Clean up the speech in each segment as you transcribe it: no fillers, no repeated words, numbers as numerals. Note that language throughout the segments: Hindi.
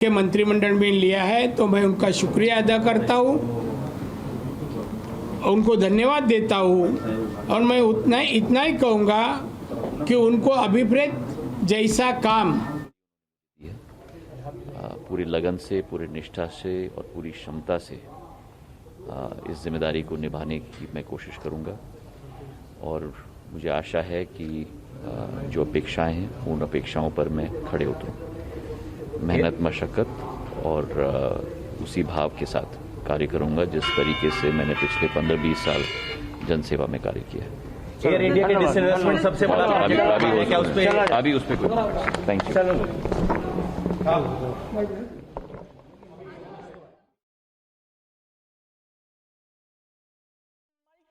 के मंत्रिमंडल में लिया है, तो मैं उनका शुक्रिया अदा करता हूँ, उनको धन्यवाद देता हूँ। और मैं इतना ही कहूँगा कि उनको अभिप्रेत जैसा काम पूरी लगन से, पूरी निष्ठा से और पूरी क्षमता से इस जिम्मेदारी को निभाने की मैं कोशिश करूँगा। और मुझे आशा है कि जो अपेक्षाएं हैं उन अपेक्षाओं पर मैं खड़े उतरूँ, मेहनत मशक्क़त और उसी भाव के साथ कार्य करूंगा जिस तरीके से मैंने पिछले 15-20 साल जनसेवा में कार्य किया है। एयर इंडिया के डिसइन्वेस्टमेंट सबसे बड़ा अभी उस पर thank you.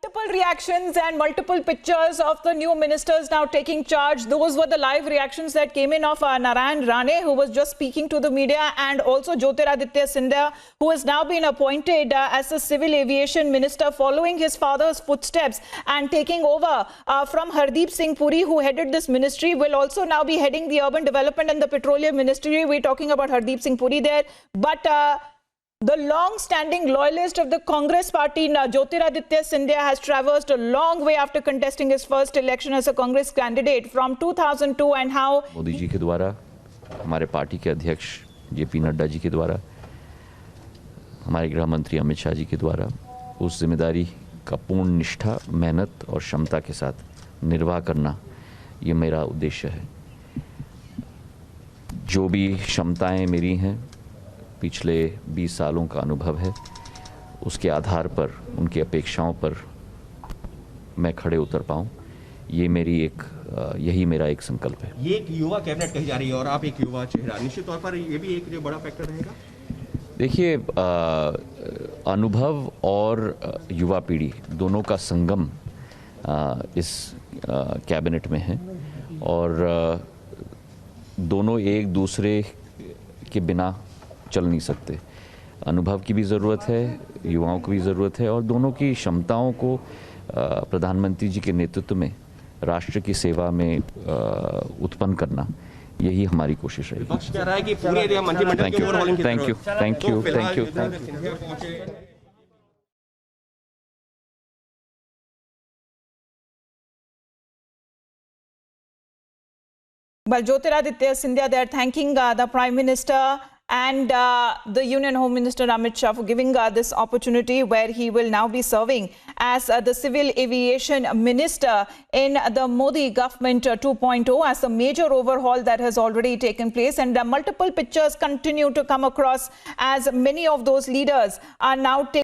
Multiple reactions and multiple pictures of the new ministers now taking charge. Those were the live reactions that came in of Narayan Rane, who was just speaking to the media, and also Jyotiraditya Scindia, who has now been appointed as the civil aviation minister following his father's footsteps and taking over from Hardeep Singh Puri, who headed this ministry, will also now be heading the urban development and the petroleum ministry. We're talking about Hardeep Singh Puri there, but the long-standing loyalist of the Congress party, Jyotiraditya Scindia, has traversed a long way after contesting his first election as a Congress candidate from 2002, and how Modi ji के द्वारा, हमारे पार्टी के अध्यक्ष जेपी नड्डा जी के द्वारा, हमारे गृह मंत्री अमित शाह जी के द्वारा उस जिम्मेदारी का पूर्ण निष्ठा, मेहनत और क्षमता के साथ निर्वाह करना, ये मेरा उद्देश्य है। जो भी क्षमताएं मेरी हैं, पिछले 20 सालों का अनुभव है, उसके आधार पर, उनकी अपेक्षाओं पर मैं खड़े उतर पाऊं, यही मेरा एक संकल्प है। ये एक युवा कैबिनेट कही जा रही है और आप एक युवा चेहरा, निश्चित तौर पर ये भी एक जो बड़ा फैक्टर रहेगा। देखिए, अनुभव और युवा पीढ़ी दोनों का संगम इस कैबिनेट में है और दोनों एक दूसरे के बिना चल नहीं सकते। अनुभव की भी ज़रूरत है, युवाओं की भी ज़रूरत है और दोनों की क्षमताओं को प्रधानमंत्री जी के नेतृत्व में राष्ट्र की सेवा में उत्पन्न करना, यही हमारी कोशिश रहेगी। पक्ष कह रहा है कि पूरे मंत्रिमंडल के overall thank you. Well, Jyotiraditya Scindia, they are thanking the Prime Minister and the Union Home Minister Amit Shah for giving this opportunity, where he will now be serving as the Civil Aviation Minister in the Modi government 2.0, as a major overhaul that has already taken place. And multiple pictures continue to come across as many of those leaders are now taking